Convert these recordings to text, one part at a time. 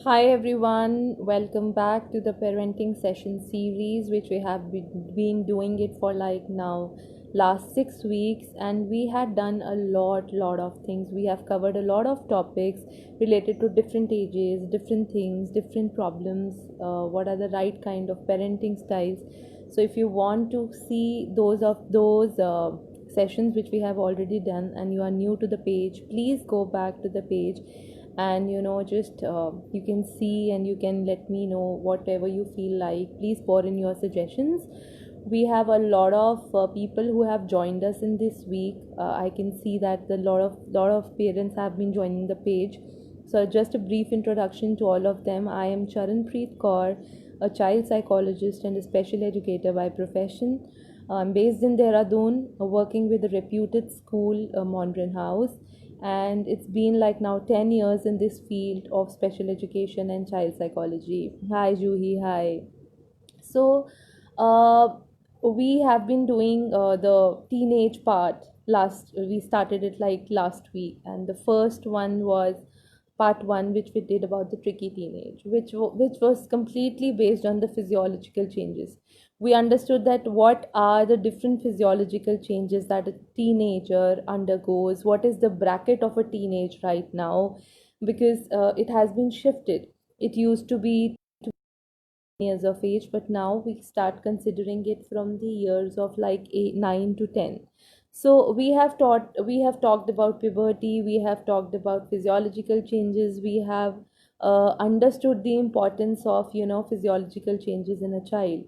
Hi everyone, welcome back to the parenting session series, which we have been doing it for like now last 6 weeks, and we had done a lot of things. We have covered a lot of topics related to different ages, different things, different problems. What are the right kind of parenting styles? So if you want to see those sessions which we have already done, and you are new to the page, please go back to the page and just you can see and you can let me know whatever you feel like. Please pour in your suggestions. We have a lot of people who have joined us in this week. I can see that the lot of parents have been joining the page. So just a brief introduction to all of them. I am Charanpreet Kaur, a child psychologist and a special educator by profession. I'm based in Dehradun, working with a reputed school, Mondrian House, and it's been like now 10 years in this field of special education and child psychology. Hi Juhi, hi. So uh, we have been doing the teenage part. Last we started it like last week, and the first one was part 1, which we did about the tricky teenage, which was completely based on the physiological changes. We understood that what are the different physiological changes that a teenager undergoes, what is the bracket of a teenage right now, because it has been shifted. It used to be years of age, but now we start considering it from the years of like 9 to 10. So we have talked about puberty, we have talked about physiological changes, we have understood the importance of physiological changes in a child.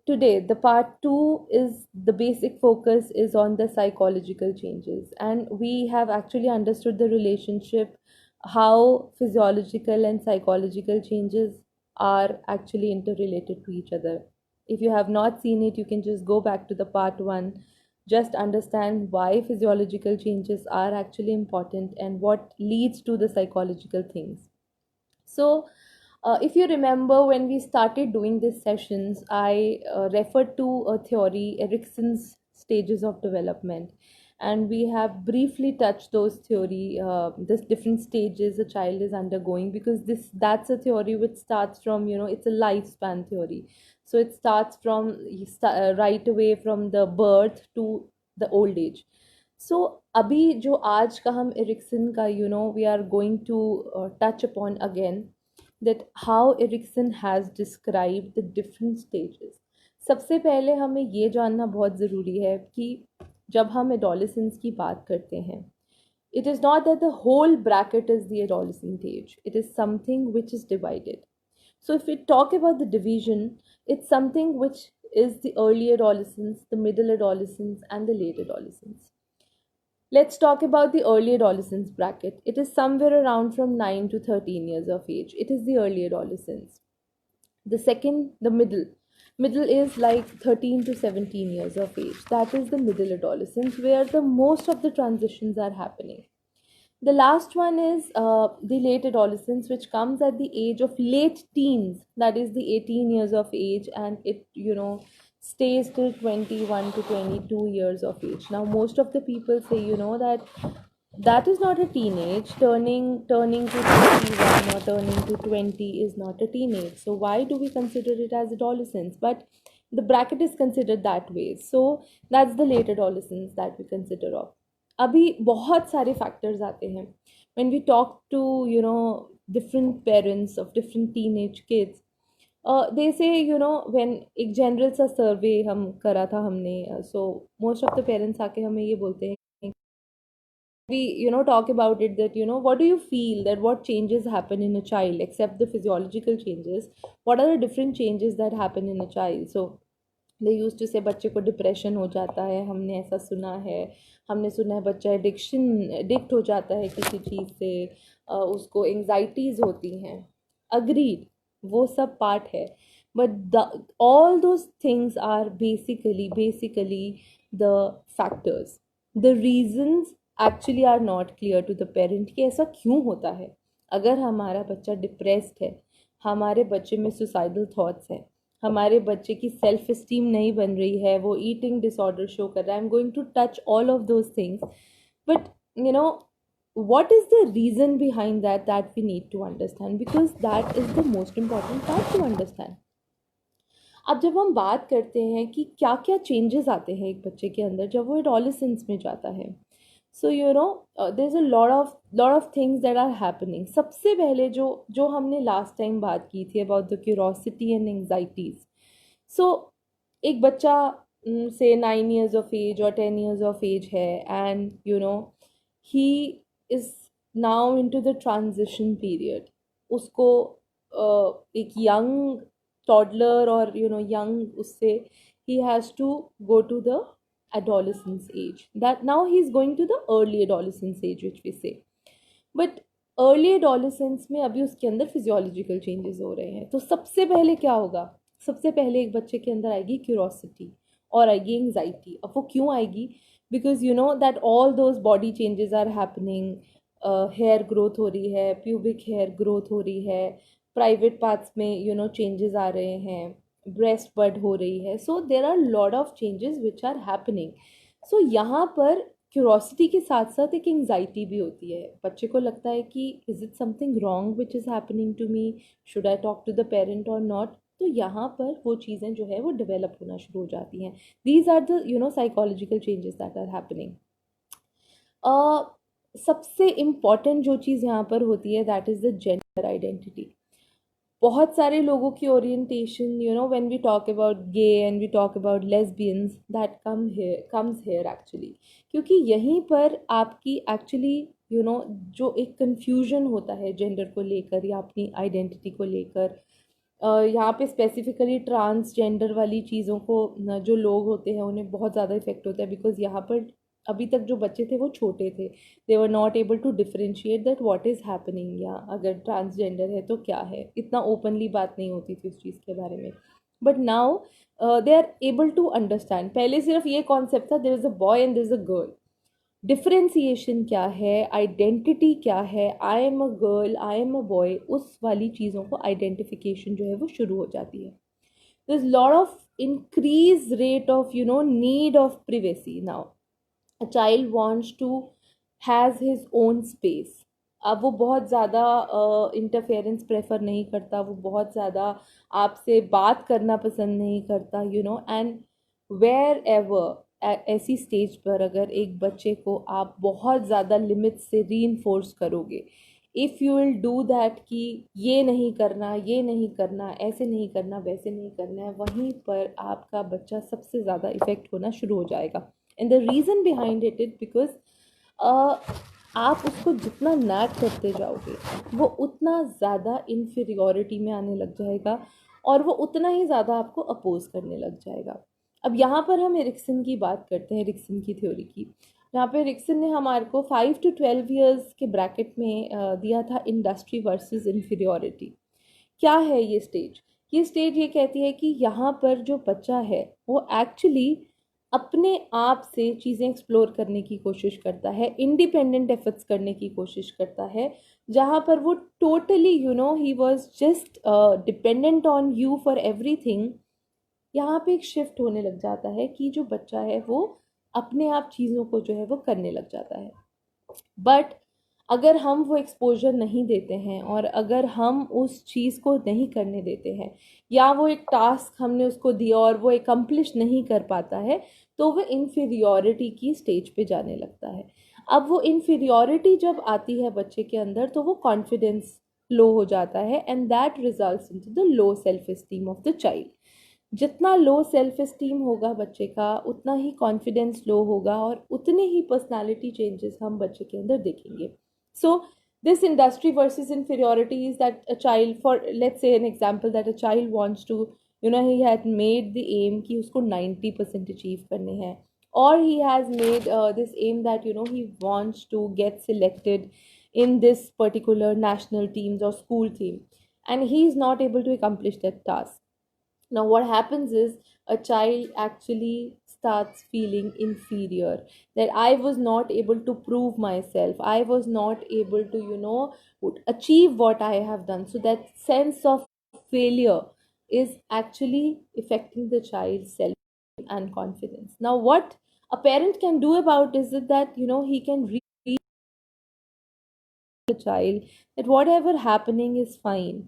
Today the part 2 is the basic focus is on the psychological changes, and we have actually understood the relationship, how physiological and psychological changes are actually interrelated to each other. If you have not seen it, you can just go back to the part 1. Just understand why physiological changes are actually important and what leads to the psychological things. So, if you remember when we started doing these sessions, I referred to a theory, Erickson's stages of development, and we have briefly touched those theory, this different stages a child is undergoing, because that's a theory which starts from it's a lifespan theory. So it starts from right away from the birth to the old age. So अभी जो आज का हम Ericsson का we are going to touch upon again, that how Erickson has described the different stages. सबसे पहले हमें ये जानना बहुत ज़रूरी है कि जब हम adolescence की बात करते हैं, it is not that the whole bracket is the adolescent age. It is something which is divided. So if we talk about the division, it's something which is the early adolescence, the middle adolescence, and the late adolescence. Let's talk about the early adolescence bracket. It is somewhere around from 9 to 13 years of age. It is the early adolescence. The second, the middle. Middle is like 13 to 17 years of age. That is the middle adolescence, where the most of the transitions are happening. The last one is the late adolescence, which comes at the age of late teens, that is the 18 years of age, and it stays till 21 to 22 years of age. Now, most of the people say that that is not a teenage. Turning to 21 or turning to 20 is not a teenage. So why do we consider it as adolescence? But the bracket is considered that way. So that's the late adolescence that we consider of. अभी बहुत सारे factors आते हैं when we talk to different parents of different teenage kids. They say when एक general सा सर्वे हम करा था हमने, so most of the parents आके हमें ये बोलते हैं, we talk about it, that what do you feel, that what changes happen in a child except the physiological changes, what are the different changes that happen in a child. So they used to say बच्चे को depression हो जाता है, हमने ऐसा सुना है. हमने सुना है बच्चा एडिक्ट हो जाता है किसी चीज़ से, उसको एंजाइटीज होती हैं. अग्रीड, वो सब पार्ट है. But all those things are basically the factors. The reasons actually are not clear to the parent कि ऐसा क्यों होता है. अगर हमारा बच्चा डिप्रेस्ड है, हमारे बच्चे में सुसाइडल थॉट्स हैं, हमारे बच्चे की सेल्फ इस्टीम नहीं बन रही है, वो ईटिंग डिसऑर्डर शो कर रहा है, I am going to touch all of those things. But you know what is the reason behind that we need to understand, because that is the most important part to understand. अब जब हम बात करते हैं कि क्या क्या changes आते हैं एक बच्चे के अंदर जब वो एडोलेसेंस में जाता है, so there is a lot of things that are happening. सबसे पहले जो जो हमने लास्ट टाइम बात की थी about the curiosity and anxieties. So एक बच्चा से 9 years ऑफ एज और 10 years ऑफ एज है, and he is now into the transition period. उसको एक यंग टॉडलर और यंग उससे he has to go to the adolescence age. That now he is going to the early adolescence age which we say. But early adolescence में अभी उसके अंदर physiological changes हो रहे हैं. तो सबसे पहले क्या होगा, सबसे पहले एक बच्चे के अंदर आएगी क्यूरोसिटी और आएगी एंग्जाइटी. अब वो क्यों आएगी, because you know that all those body changes are happening. Hair growth हो रही है, प्यूबिक हेयर ग्रोथ हो रही है, प्राइवेट पार्ट्स में चेंजेस आ रहे हैं, ब्रेस्ट बड हो रही है. So there are lot of changes which are happening. So यहाँ पर क्यूरोसिटी के साथ साथ एक एंग्जाइटी भी होती है. बच्चे को लगता है कि is it something wrong which is happening to me, should I talk to the parent और नॉट. तो यहाँ पर वो चीज़ें जो है वो डेवलप होना शुरू हो जाती हैं. These are the psychological changes that are happening. सबसे इम्पॉर्टेंट जो चीज़ यहाँ पर होती है that is the gender identity. बहुत सारे लोगों की orientation, when we talk about gay and we talk about lesbians, that comes here actually. क्योंकि यहीं पर आपकी एक्चुअली जो एक कन्फ्यूजन होता है जेंडर को लेकर या अपनी आइडेंटिटी को लेकर. यहाँ पे स्पेसिफिकली ट्रांसजेंडर वाली चीज़ों को जो लोग होते हैं उन्हें बहुत ज़्यादा इफेक्ट होता है, बिकॉज यहाँ पर अभी तक जो बच्चे थे वो छोटे थे. They were not able to differentiate that what is happening, या अगर ट्रांसजेंडर है तो क्या है. इतना ओपनली बात नहीं होती थी उस चीज़ के बारे में. But now they are able to understand. पहले सिर्फ ये कॉन्सेप्ट था, there is a boy and there is a girl. Differentiation क्या है, आइडेंटिटी क्या है, I am a girl, I am a boy, उस वाली चीज़ों को आइडेंटिफिकेशन जो है वो शुरू हो जाती है. there's lot of increased rate of need of privacy now. A child wants to has his own space. अब वो बहुत ज़्यादा इंटरफेरेंस प्रेफर नहीं करता, वो बहुत ज़्यादा आपसे बात करना पसंद नहीं करता, एंड वेयर एवर ऐसी स्टेज पर अगर एक बच्चे को आप बहुत ज़्यादा लिमिट से री करोगे, if you will do that कि ये नहीं करना, ये नहीं करना, ऐसे नहीं करना, वैसे नहीं करना है, वहीं पर आपका बच्चा सबसे ज़्यादा इफ़ेक्ट होना शुरू हो जाएगा. And the reason behind it is because आप उसको जितना नैग करते जाओगे वो उतना ज़्यादा इन्फीरियोरिटी में आने लग जाएगा और वो उतना ही ज़्यादा आपको अपोज करने लग जाएगा. अब यहाँ पर हम एरिक्सन की बात करते हैं, एरिक्सन की थ्योरी की. यहाँ पे एरिक्सन ने हमारे को 5 to 12 ईयर्स के ब्रैकेट में दिया था इंडस्ट्री वर्सेस इन्फीरियोरिटी. क्या है ये स्टेज? ये स्टेज ये कहती है कि यहाँ पर जो बच्चा है वो एक्चुअली अपने आप से चीज़ें एक्सप्लोर करने की कोशिश करता है, इंडिपेंडेंट एफर्ट्स करने की कोशिश करता है. जहाँ पर वो totally he was just dependent on you for everything. यहाँ पे एक शिफ्ट होने लग जाता है कि जो बच्चा है वो अपने आप चीज़ों को जो है वो करने लग जाता है. बट अगर हम वो एक्सपोजर नहीं देते हैं और अगर हम उस चीज़ को नहीं करने देते हैं, या वो एक टास्क हमने उसको दिया और वो एकम्प्लिश नहीं कर पाता है, तो वो इन्फीरियोरिटी की स्टेज पे जाने लगता है. अब वो इन्फीरियोरिटी जब आती है बच्चे के अंदर तो वो कॉन्फिडेंस लो हो जाता है, and that results into the low self esteem of the child. जितना लो सेल्फ एस्टीम होगा बच्चे का उतना ही कॉन्फिडेंस लो होगा और उतने ही पर्सनालिटी चेंजेस हम बच्चे के अंदर देखेंगे. सो this industry versus inferiority is that a child, for let's say an example, that a child wants to he had made the aim कि उसको 90% achieve करने हैं, or he has made this aim that he wants to get selected in this particular national teams or school team, and he is not able to accomplish that task. Now what happens is a child actually starts feeling inferior, that I was not able to prove myself, I was not able to achieve what I have done. So that sense of failure is actually affecting the child's self and confidence. Now what a parent can do about is that he can child that whatever happening is fine.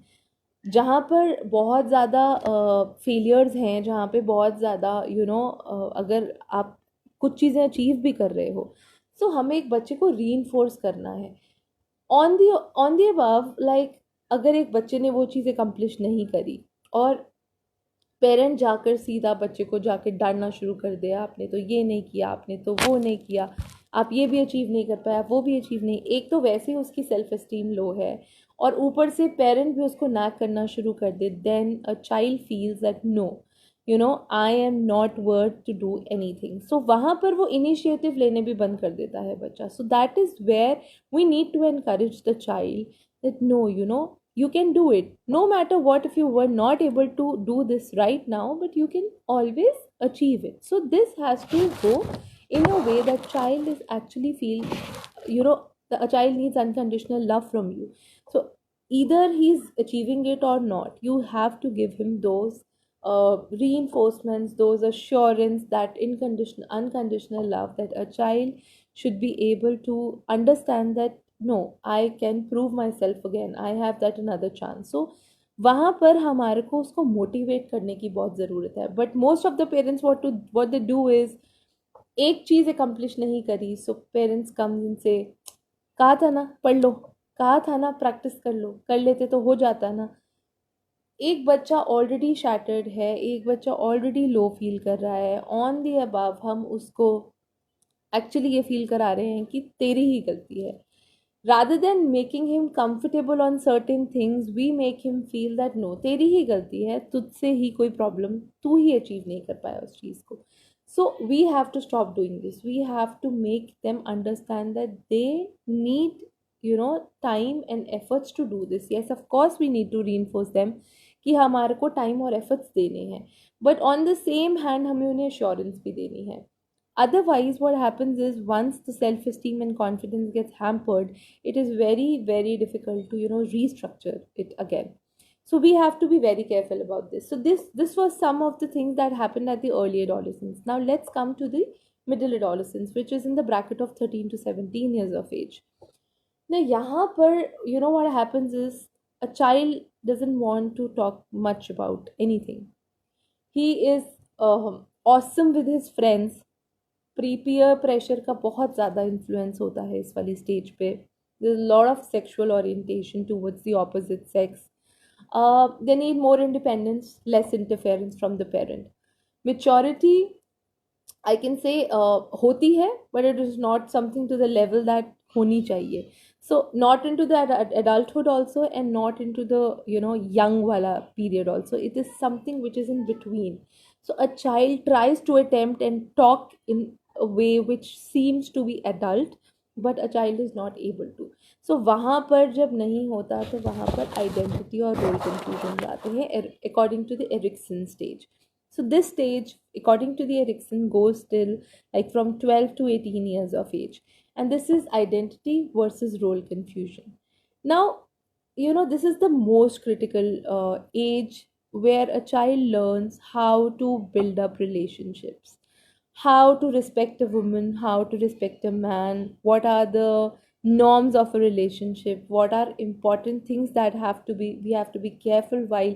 जहाँ पर बहुत ज़्यादा failures हैं, जहाँ पे बहुत ज़्यादा अगर आप कुछ चीज़ें अचीव भी कर रहे हो, सो हमें एक बच्चे को री करना है ऑन दी अबव, लाइक अगर एक बच्चे ने वो चीज़ अकम्प्लिश नहीं करी और पेरेंट जाकर सीधा बच्चे को जाकर डांटना शुरू कर दिया, आपने तो ये नहीं किया, आपने तो वो नहीं किया, आप ये भी अचीव नहीं कर पाया, वो भी अचीव नहीं, एक तो वैसे ही उसकी सेल्फ एस्टीम लो है और ऊपर से पेरेंट भी उसको नैक करना शुरू कर दे, then a child feels that no, I am not worth to do anything. So वहाँ पर वो इनिशिएटिव लेने भी बंद कर देता है बच्चा। So that is where we need to encourage the child that no, you can do it no matter what. If you were not able to do this right now, but you can always achieve it. So this has to go in a way that child is actually feel, a child needs unconditional love from you. So either he's achieving it or not, you have to give him those reinforcements, those assurance, that unconditional love, that a child should be able to understand that no, I can prove myself again, I have that another chance. So वहाँ पर हमारे को उसको motivate करने की बहुत ज़रूरत है। But most of the parents what they do is, एक चीज़ अकम्प्लिश नहीं करी, सो पेरेंट्स कम इनसे, कहा था ना पढ़ लो, कहा था ना प्रैक्टिस कर लो, कर लेते तो हो जाता ना। एक बच्चा ऑलरेडी शैटर्ड है, एक बच्चा ऑलरेडी लो फील कर रहा है, ऑन दी अबव हम उसको एक्चुअली ये फील करा रहे हैं कि तेरी ही गलती है। rather than making him comfortable on certain things, we make him feel that no, तेरी ही गलती है, तुझसे ही कोई प्रॉब्लम, तू ही अचीव नहीं कर पाया उस चीज़ को। So we have to stop doing this. We have to make them understand that they need, time and efforts to do this. Yes, of course we need to reinforce them कि हमारे को time और efforts देने हैं, but on the same hand हमें उन्हें assurance भी देनी है। Otherwise what happens is, once the self esteem and confidence gets hampered, it is very very difficult to restructure it again. So we have to be very careful about this. So this was some of the things that happened at the early adolescence. Now let's come to the middle adolescence, which is in the bracket of 13 to 17 years of age. Now यहाँ पर what happens is, a child doesn't want to talk much about anything. He is awesome with his friends. Peer pressure का बहुत ज़्यादा influence होता है इस वाली stage पे। There is lot of sexual orientation towards the opposite sex. They need more independence, less interference from the parent. Maturity I can say होती है, but it is not something to the level that होनी चाहिए। So not in to the adulthood also, and not into the young wala period also. It is something which is in between. So a child tries to attempt and talk in a way which seems to be adult, but a child is not able to. So वहाँ पर जब नहीं होता, तो वहाँ पर identity और role confusion आते हैं according to the Erikson stage. So this stage, according to the Erikson, goes till like from 12 to 18 years of age, and this is identity versus role confusion. Now, this is the most critical age where a child learns how to build up relationships, how to respect a woman, how to respect a man, what are the norms of a relationship, what are important things that we have to be careful while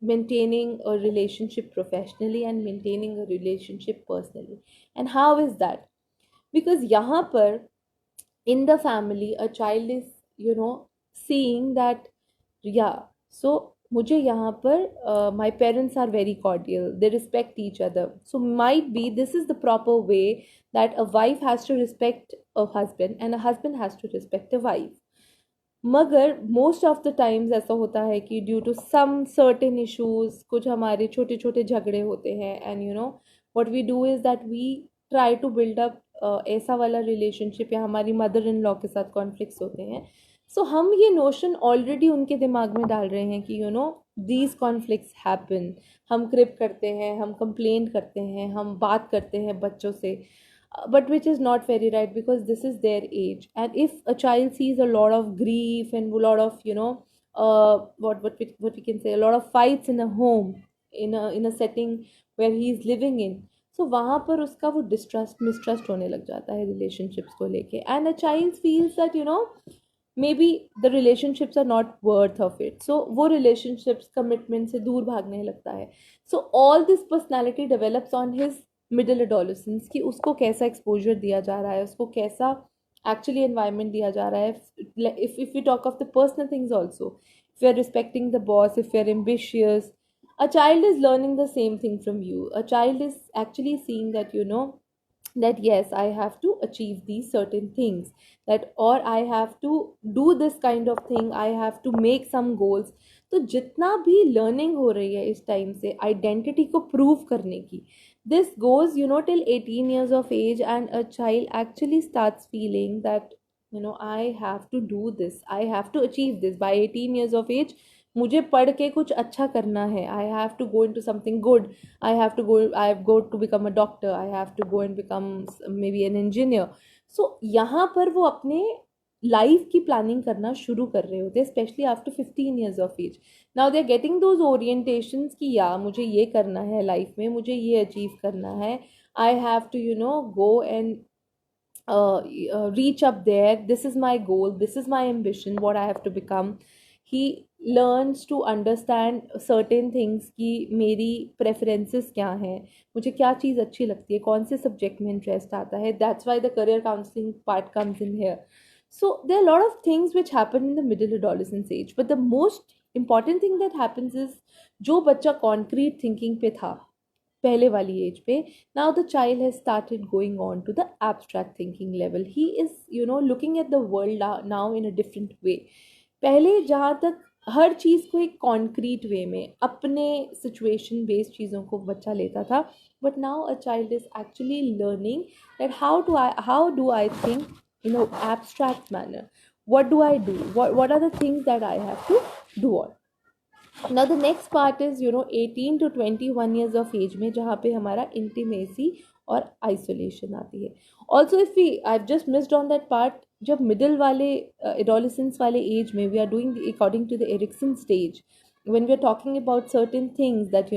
maintaining a relationship professionally and maintaining a relationship personally. And how is that? Because यहाँ पर in the family a child is seeing that, yeah, so मुझे यहाँ पर my parents are very cordial, they respect each other. So might be this is the proper way that a wife has to respect a husband and a husband has to respect a wife. मगर most of the times ऐसा होता है कि due to some certain issues कुछ हमारे छोटे छोटे झगड़े होते हैं, and what we do is that we try to build up ऐसा वाला रिलेशनशिप, या हमारी मदर इन लॉ के साथ कॉन्फ्लिक्ट्स होते हैं। सो हम ये नोशन ऑलरेडी उनके दिमाग में डाल रहे हैं कि दीज कॉन्फ्लिक्ट्स हैपन, हम क्रिप करते हैं, हम कंप्लेन करते हैं, हम बात करते हैं बच्चों से, but which is not very right, because this is their age. And if a child sees a lot of grief and a lot of what we can say, a lot of fights in a home, in a setting where he is living in, सो वहाँ पर उसका वो distrust mistrust होने लग जाता है relationships को लेके, and a child feels that maybe the relationships are not worth of it, so वो रिलेशनशिप्स कमिटमेंट से दूर भागने लगता है. So all this personality develops on his middle adolescence, कि उसको कैसा एक्सपोजर दिया जा रहा है, उसको कैसा एक्चुअली एनवायरनमेंट दिया जा रहा है. If we talk of the personal things also, if you're respecting the boss, if you're ambitious, a child is learning the same thing from you. A child is actually seeing that that yes, I have to achieve these certain things, that or I have to do this kind of thing, I have to make some goals. तो जितना भी learning हो रही है इस time से identity को prove करने की, this goes till 18 years of age, and a child actually starts feeling that I have to do this, I have to achieve this by 18 years of age. मुझे पढ़ के कुछ अच्छा करना है, I have to go into something good, I have go to become a doctor, I have to go and become maybe an engineer. So यहाँ पर वो अपने लाइफ की प्लानिंग करना शुरू कर रहे होते हैं, specially after 15 years of age. Now they are getting those orientations कि या मुझे ये करना है लाइफ में, मुझे ये अचीव करना है, I have to go and reach up there, this is my goal, this is my ambition, what I have to become. He learns to understand certain things कि मेरी preferences क्या हैं, मुझे क्या चीज़ अच्छी लगती है, कौन से सब्जेक्ट में इंटरेस्ट आता है. that's why the career counseling part comes in here. So there are a lot of things which happen in the middle adolescence age, but the most important thing that happens is जो बच्चा concrete thinking पे था पहले वाली as पे, now the child has started going on to the abstract thinking level. He is looking at the world now in a different way. पहले जहाँ तक हर चीज़ को एक कॉन्क्रीट वे में अपने सिचुएशन बेस्ड चीज़ों को बच्चा लेता था, but now a child is actually learning that how do I think abstract manner. What do I do, what are the things that I have to do on. Now the next part is 18 to 21 years of age में जहाँ पे हमारा intimacy और isolation आती है. Also if I've just missed on that part, जब middle वाले adolescence वाले age में we are doing according to the Erikson stage, when we are talking about certain things that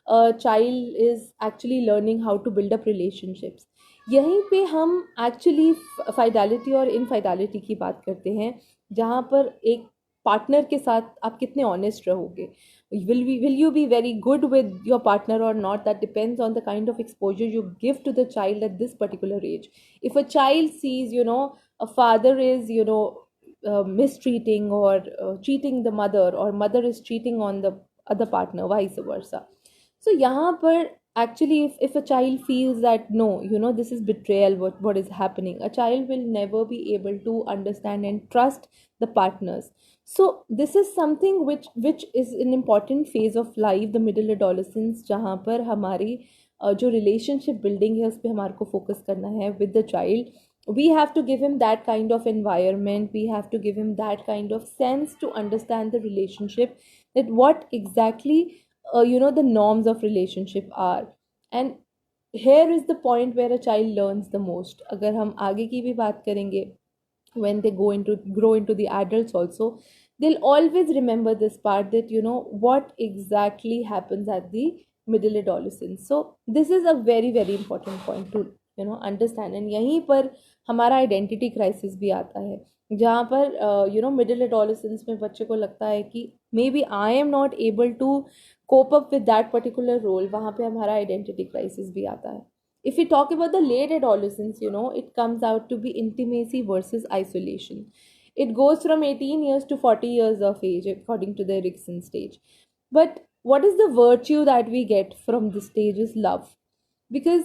a child is actually learning how to build up relationships. यहीं पे हम actually fidelity और इनफाइडेलिटी की बात करते हैं, जहाँ पर एक पार्टनर के साथ आप कितने ऑनेस्ट रहोगे. will you be very good with your partner or not, that depends on the kind of exposure you give to the child at this particular age. If a child sees a father is mistreating or cheating the mother, or mother is cheating on the other partner, vice versa. So यहाँ पर actually if a child feels that no, this is betrayal, what is happening, a child will never be able to understand and trust the partners. So this is something which is an important phase of life, the middle adolescence, जहाँ पर हमारी जो relationship building है उस पर हमारे को focus करना है with the child. We have to give him that kind of environment, we have to give him that kind of sense to understand the relationship, that what exactly the norms of relationship are. And here is the point where a child learns the most. अगर हम आगे की भी बात करेंगे, when they grow into the adults also, they'll always remember this part, that what exactly happens at the middle adolescence. So this is a very very important point to understand. And यहीं पर हमारा identity crisis भी आता है, जहाँ पर middle adolescence में बच्चे को लगता है कि maybe I am not able to cope up with that particular role. वहाँ पे हमारा आइडेंटिटी क्राइसिस भी आता है. If we talk about the late adolescence, it comes out to be intimacy versus isolation. It goes from 18 years to 40 years of age, according to the Erikson stage. But what is the virtue that we get from this stage is love. Because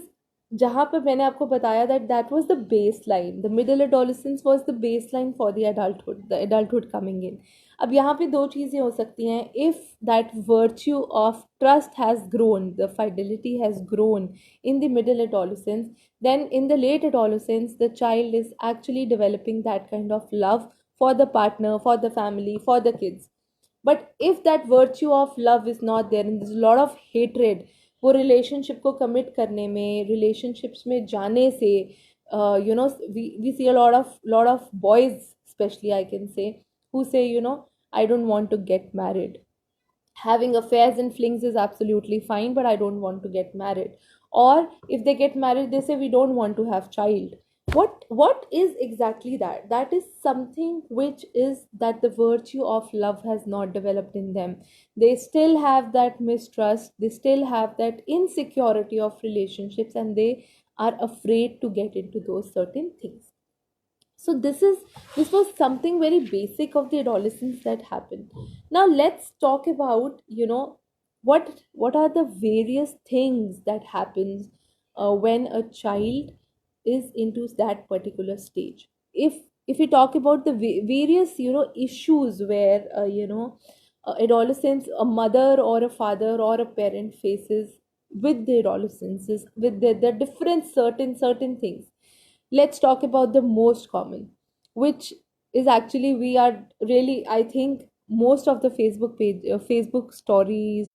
जहाँ पर मैंने आपको बताया that was the baseline, the middle adolescence was the baseline for the adulthood coming in. अब यहाँ पे दो चीज़ें हो सकती हैं. If that virtue of trust has grown, the fidelity has grown in the middle adolescence, then in the late adolescence the child is actually developing that kind of love for the partner, for the family, for the kids. But if that virtue of love is not there and there's a lot of hatred, वो relationship को commit करने में, relationships में जाने से, we see a lot of boys especially, I can say, who say I don't want to get married. Having affairs and flings is absolutely fine, but I don't want to get married. Or if they get married, they say we don't want to have child. What is exactly that? That is something which is that the virtue of love has not developed in them. They still have that mistrust, they still have that insecurity of relationships, and they are afraid to get into those certain things. So this was something very basic of the adolescence that happened. Now let's talk about, what are the various things that happens when a child is into that particular stage. If we talk about the various, issues where, adolescents, a mother or a father or a parent faces with the adolescents, with the different certain things. Let's talk about the most common, which is actually, we are really, I think most of the Facebook stories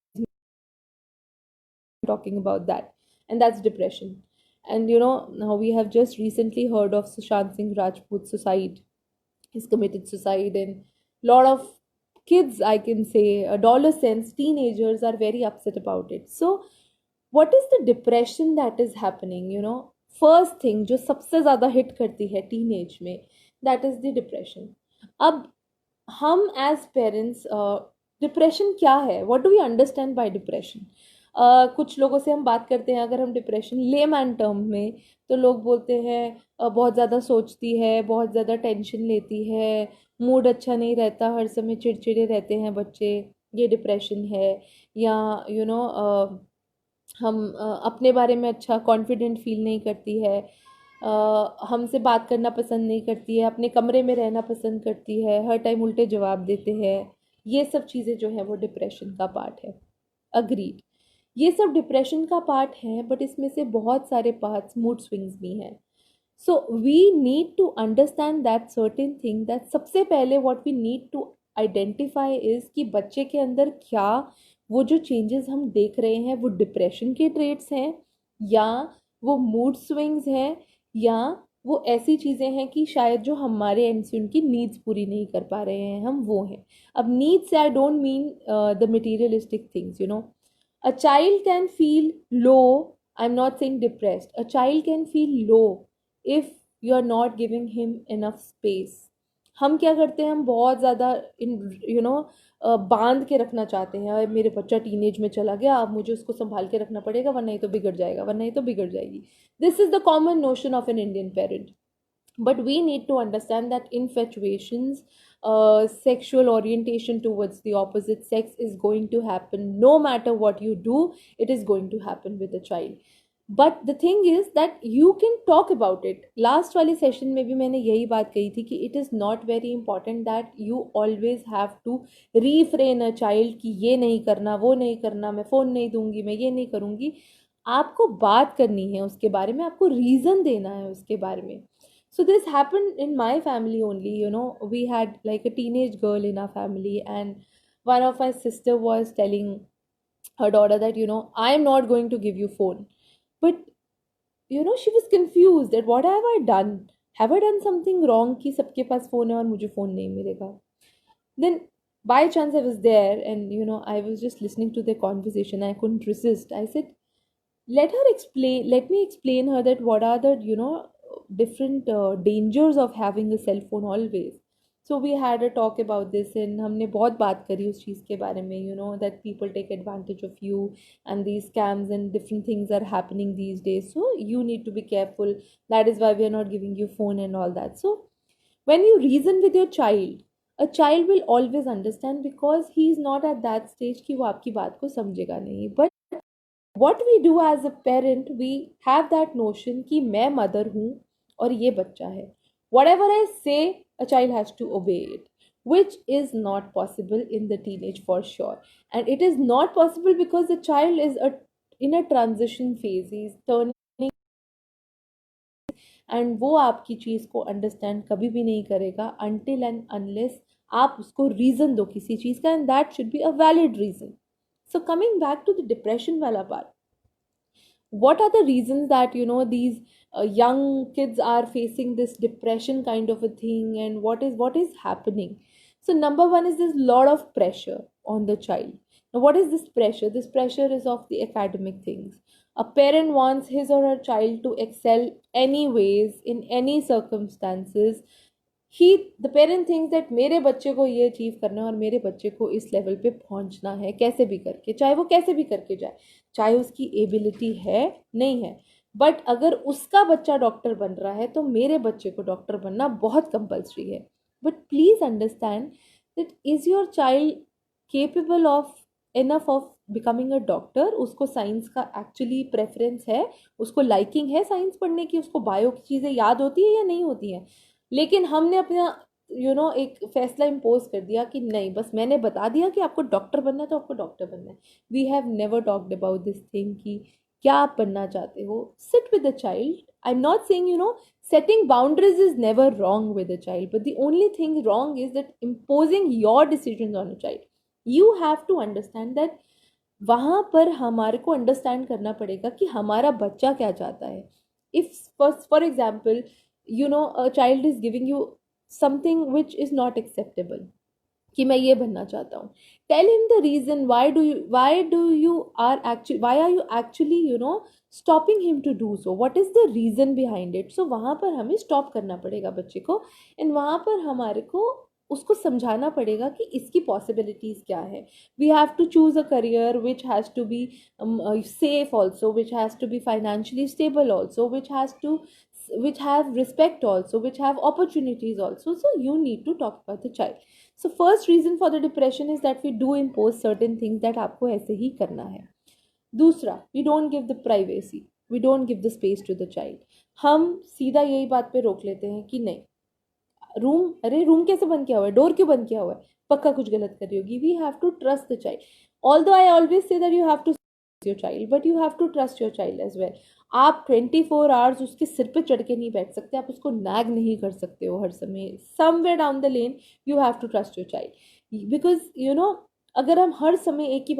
talking about that, and that's depression. And now we have just recently heard of Sushant Singh Rajput suicide. He's committed suicide, and lot of kids, I can say adolescents, teenagers are very upset about it. So what is the depression that is happening? First thing जो सबसे ज़्यादा hit करती है teenage में, that is the depression. अब हम as parents, depression क्या है, what do we understand by depression? कुछ लोगों से हम बात करते हैं, अगर हम डिप्रेशन लेमैन टर्म में, तो लोग बोलते हैं बहुत ज़्यादा सोचती है, बहुत ज़्यादा टेंशन लेती है, मूड अच्छा नहीं रहता, हर समय चिड़चिड़े रहते हैं बच्चे, ये डिप्रेशन है. या हम अपने बारे में अच्छा कॉन्फिडेंट फील नहीं करती है, हमसे बात करना पसंद नहीं करती है, अपने कमरे में रहना पसंद करती है, हर टाइम उल्टे जवाब देते हैं. ये सब चीज़ें जो है वो डिप्रेशन का पार्ट है. अग्रीड, ये सब डिप्रेशन का पार्ट है, बट इसमें से बहुत सारे पार्ट्स मूड स्विंग्स भी हैं. So we need to understand that certain thing, that सबसे पहले what we need to identify is कि बच्चे के अंदर क्या, वो जो चेंजेस हम देख रहे हैं वो डिप्रेशन के ट्रेट्स हैं, या वो मूड स्विंग्स हैं, या वो ऐसी चीज़ें हैं कि शायद जो हमारे एंड से उनकी नीड्स पूरी नहीं कर पा रहे हैं हम, वो हैं. अब नीड्स से I don't mean the materialistic things. A child can feel low, I am not saying depressed, a child can feel low if you are not giving him enough space. हम क्या करते हैं, हम बहुत ज़्यादा इन बांध के रखना चाहते हैं. अरे मेरे बच्चा टीनेज में चला गया, अब मुझे उसको संभाल के रखना पड़ेगा, वरना ये तो बिगड़ जाएगा, वरना ये तो बिगड़ जाएगी. This is the common notion of an Indian parent. But we need to understand that infatuations, sexual orientation towards the opposite sex is going to happen no matter what you do. It is going to happen with a child. But the thing is that you can talk about it. Last वाली session में भी मैंने यही बात कही थी कि it is not very important that you always have to refrain a child कि ये नहीं करना, वो नहीं करना, मैं फ़ोन नहीं दूंगी, मैं ये नहीं करूँगी. आपको बात करनी है उसके बारे में, आपको रीज़न देना है उसके बारे में. So this happened in my family only. We had like a teenage girl in our family, and one of my sister was telling her daughter that, I am not going to give you phone. But she was confused that what have I done? Have I done something wrong कि सबके पास phone है और मुझे phone नहीं मिलेगा? Then by chance I was there, and I was just listening to the conversation. I couldn't resist. I said, let me explain her that what are the different dangers of having a cell phone always. So we had a talk about this, and हमने बहुत बात करी उस चीज़ के बारे में, that people take advantage of you, and these scams and different things are happening these days, so you need to be careful. That is why we are not giving you phone and all that. So when you reason with your child, a child will always understand, because he is not at that stage कि वो आपकी बात को समझेगा नहीं. But what we do as a parent, we have that notion कि मैं mother हूँ और ये बच्चा है. Whatever I say, a child has to obey it, which is not possible in the teenage for sure. And it is not possible because the child is in a transition phase. He is turning, and वो आपकी चीज़ को understand कभी भी नहीं करेगा until and unless आप उसको reason दो किसी चीज़ का, and that should be a valid reason. So coming back to the depression वाला part, what are the reasons that these young kids are facing this depression kind of a thing, and what is happening? So number one is there's a lot of pressure on the child. Now what is this pressure? This pressure is of the academic things. A parent wants his or her child to excel anyways in any circumstances. He the parent thinks that मेरे बच्चे को ये achieve करना है और मेरे बच्चे को इस लेवल पे पहुंचना है, कैसे भी करके, चाहे वो कैसे भी करके जाए, चाहे उसकी एबिलिटी है नहीं है। बट अगर उसका बच्चा डॉक्टर बन रहा है तो मेरे बच्चे को डॉक्टर बनना बहुत कंपल्सरी है। But please understand that is your child capable of enough of becoming a doctor? उसको साइंस का एक्चुअली प्रेफरेंस है, उसको लाइकिंग है साइंस पढ़ने की, उसको बायो की चीज़ें याद होती है या नहीं होती हैं? लेकिन हमने अपना एक फैसला इम्पोज कर दिया कि नहीं, बस मैंने बता दिया कि आपको डॉक्टर बनना है तो आपको डॉक्टर बनना है। We have never talked about this thing कि क्या आप बनना चाहते हो। Sit with the child. I am not saying setting boundaries is never wrong with a child, but the only thing wrong is that imposing your decisions on a child. You have to understand that वहाँ पर हमारे को understand करना पड़ेगा कि हमारा बच्चा क्या चाहता है। If for example a child is giving you something which is not acceptable, कि मैं ये बनना चाहता हूँ, tell him the reason why are you actually stopping him to do so, what is the reason behind it? So वहाँ पर हमें stop करना पड़ेगा बच्चे को, एंड वहाँ पर हमारे को उसको समझाना पड़ेगा कि इसकी पॉसिबिलिटीज क्या है। We have to choose a career which has to be safe also, which has to be financially stable also, which have respect also, which have opportunities also. So you need to talk about the child. So first reason for the depression is that we do impose certain things that आपको ऐसे ही करना है। दूसरा, we don't give the privacy, we don't give the space to the child. हम सीधा यही बात पे रोक लेते हैं कि नहीं, रूम, अरे रूम कैसे बंद किया हुआ है, डोर क्यों बंद किया हुआ है, पक्का कुछ गलत कर रही होगी। We have to trust the child. Although I always say that you have to your child, but you have to trust your child as well. आप 24 आवर्स उसके सिर पे चढ़ के नहीं बैठ सकते, आप उसको नैग नहीं कर सकते हो हर समय। Somewhere down the lane you have to trust your child, because अगर हम हर समय एक ही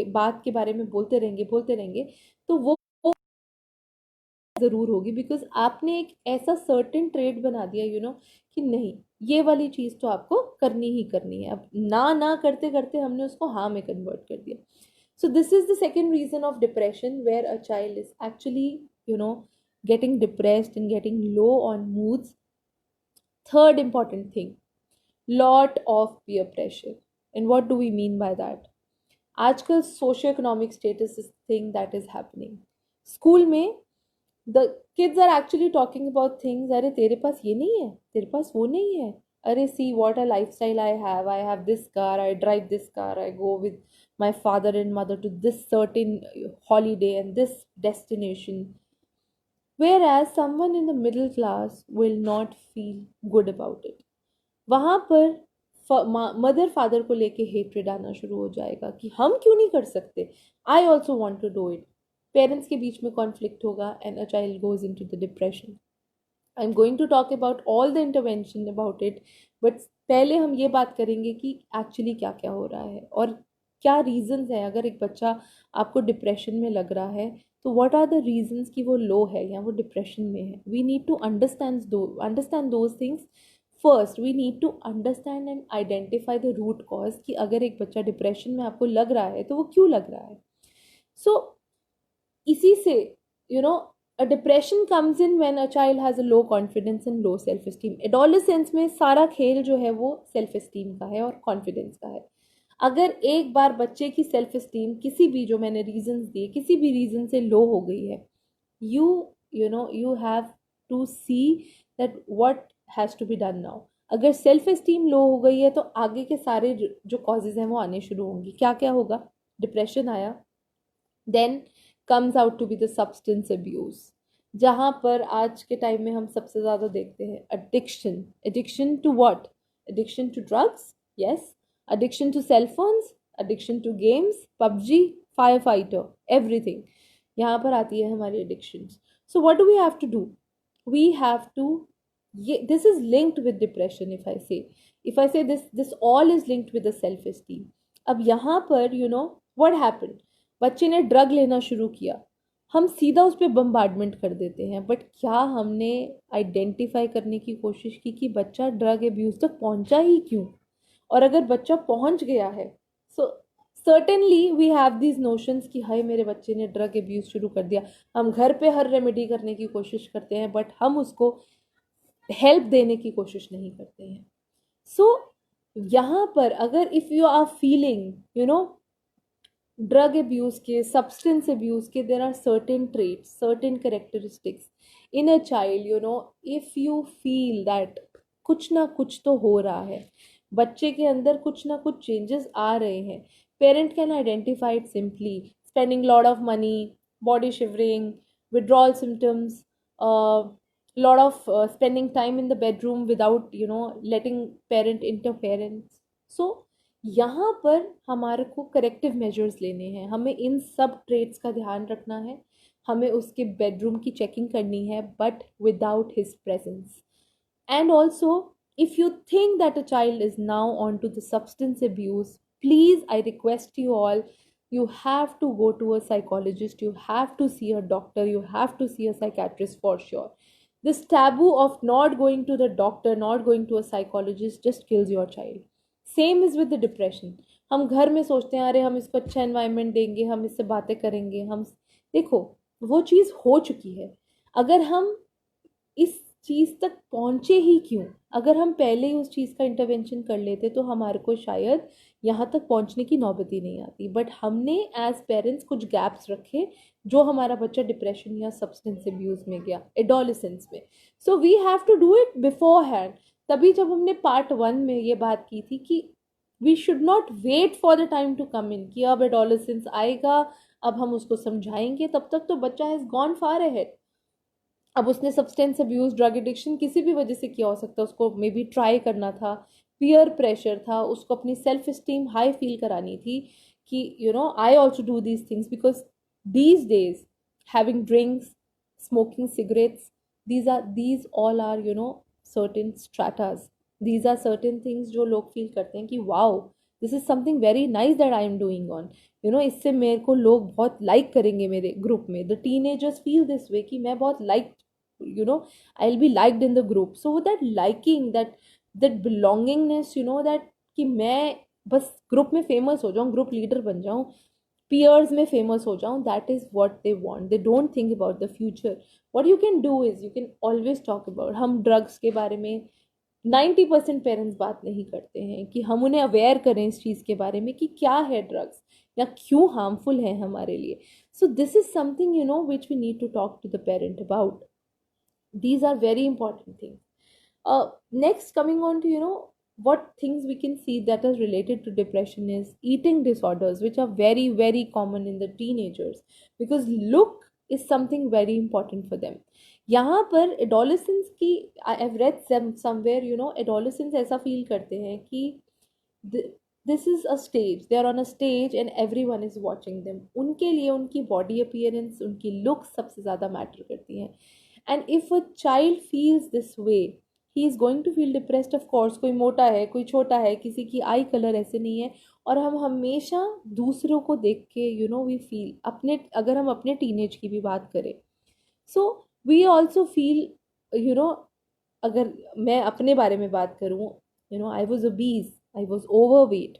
बात के बारे में बोलते रहेंगे तो वो ज़रूर होगी, बिकॉज आपने एक ऐसा सर्टेन ट्रेड बना दिया कि नहीं, ये वाली चीज़ तो आपको करनी ही करनी है। अब ना करते करते हमने उसको हाँ में कन्वर्ट कर दिया। So this is the second reason of depression, where a child is actually, getting depressed and getting low on moods. Third important thing, lot of peer pressure. And what do we mean by that? आजकल socio-economic status is thing that is happening. School में the kids are actually talking about things. अरे तेरे पास ये नहीं है, तेरे पास वो नहीं है, अरे see what a lifestyle I have this car, I drive this car, I go with my father and mother to this certain holiday and this destination, whereas someone in the middle class will not feel good about it. वहाँ पर mother father को लेके hatred आना शुरू हो जाएगा कि हम क्यों नहीं कर सकते, I also want to do it. Parents के बीच में कॉन्फ्लिक्ट होगा and a child goes in to the depression. I am going to talk about all the intervention about it, but पहले हम ये बात करेंगे कि एक्चुअली क्या क्या हो रहा है और क्या रीजंस है। अगर एक बच्चा आपको डिप्रेशन में लग रहा है तो व्हाट आर द रीजंस कि वो लो है या वो डिप्रेशन में है। We need to understand those things first. We need to understand and identify the root cause कि अगर एक बच्चा डिप्रेशन में आपको लग रहा है तो वो क्यों लग रहा है। सो इसी से a depression comes in when a child has a low confidence and low self esteem. adolescence में सारा खेल जो है वो self esteem का है और confidence का है। अगर एक बार बच्चे की self esteem किसी भी, जो मैंने reasons दिए, किसी भी reason से low हो गई है, you have to see that what has to be done now. अगर self esteem low हो गई है तो आगे के सारे जो causes हैं वो आने शुरू होंगी। क्या क्या होगा? depression आया, then comes out to be the substance abuse, जहाँ पर आज के टाइम में हम सबसे ज़्यादा देखते हैं addiction to what? Addiction to drugs, yes, addiction to cell phones, addiction to games, PUBG, firefighter, everything, यहाँ पर आती है हमारी addictions. So what do we have to do? We have to, this is linked with depression. if I say this all is linked with the self esteem. अब यहाँ पर what happened? बच्चे ने ड्रग लेना शुरू किया, हम सीधा उस पर बम्बार्डमेंट कर देते हैं, बट क्या हमने आइडेंटिफाई करने की कोशिश की कि बच्चा ड्रग अब्यूज़ तक पहुंचा ही क्यों? और अगर बच्चा पहुंच गया है, so certainly we have these notions कि हाय मेरे बच्चे ने ड्रग अब्यूज़ शुरू कर दिया, हम घर पे हर रेमेडी करने की कोशिश करते हैं बट हम उसको हेल्प देने की कोशिश नहीं करते हैं. सो यहाँ पर अगर if you are feeling drug abuse के, substance abuse के, there are certain traits, certain characteristics in a child, if you feel that कुछ ना कुछ तो हो रहा है, बच्चे के अंदर कुछ ना कुछ चेंजेस आ रहे हैं, parent can identify it simply, spending lot of money, body shivering, withdrawal symptoms, lot of spending time in the bedroom without letting parent interference. So यहाँ पर हमारे को करेक्टिव मेजर्स लेने हैं, हमें इन सब ट्रेट्स का ध्यान रखना है, हमें उसके बेडरूम की चेकिंग करनी है but without his presence. And also if you think that a child is now on to the substance abuse, please I request you all, you have to go to a psychologist, you have to see a doctor, you have to see a psychiatrist for sure. This taboo of not going to the doctor, not going to a psychologist just kills your child. Same is with the depression. हम घर में सोचते हैं अरे हम इसको अच्छा environment देंगे, हम इससे बातें करेंगे, हम देखो वो चीज़ हो चुकी है. अगर हम इस चीज़ तक पहुँचे ही क्यों, अगर हम पहले ही उस चीज़ का इंटरवेंशन कर लेते तो हमारे को शायद यहाँ तक पहुँचने की नौबत ही नहीं आती. बट हमने एज पेरेंट्स कुछ गैप्स रखे जो हमारा बच्चा डिप्रेशन या सब्सटेंस अब्यूज़ में गया एडोलेसेंस में. So we have to do it beforehand. तभी जब हमने पार्ट 1 में ये बात की थी कि we should not wait for the time to come in, कि अब एडोलेसेंस आएगा, अब हम उसको समझाएंगे, तब तक तो बच्चा हैज़ गॉन फार अहेड. अब उसने सब्सटेंस अब्यूज़, ड्रग एडिक्शन किसी भी वजह से किया हो सकता है, उसको मे बी ट्राई करना था, पीयर प्रेशर था, उसको अपनी सेल्फ इस्टीम हाई फील करानी थी कि I also do these things because these days having drinks, smoking cigarettes, these all are certain stratas. These are certain things जो लोग फील करते हैं कि wow this is something very nice that I am doing on, इससे मेरे को लोग बहुत लाइक करेंगे मेरे ग्रुप में. The teenagers feel this way कि मैं बहुत like, I will be liked in the group. So that liking, that belongingness, that कि मैं बस ग्रुप में फेमस हो जाऊँ, ग्रुप लीडर बन जाऊँ, peers में फेमस हो जाऊँ, that is what they want. They don't think about the future. What you can do is you can always talk about. हम ड्रग्स के बारे में 90% पेरेंट्स बात नहीं करते हैं कि हम उन्हें अवेयर करें इस चीज़ के बारे में कि क्या है ड्रग्स या क्यों हार्मफुल है हमारे लिए. So this is something which we need to talk to the parent about. These are very important things. Next, coming on to what things we can see that is related to depression is eating disorders, which are very very common in the teenagers because look is something very important for them. यहाँ पर adolescents की I've read somewhere adolescents ऐसा feel करते हैं कि this is a stage, they are on a stage and everyone is watching them. उनके लिए उनकी body appearance, उनकी look सबसे ज़्यादा matter करती हैं. And if a child feels this way, he is going to feel depressed of course. कोई मोटा है, कोई छोटा है, किसी की आई कलर ऐसे नहीं है, और हम हमेशा दूसरों को देख के वी फील अपने, अगर हम अपने टीनेज की भी बात करें, सो वी ऑल्सो फील अगर मैं अपने बारे में बात करूँ, I was obese, I was overweight,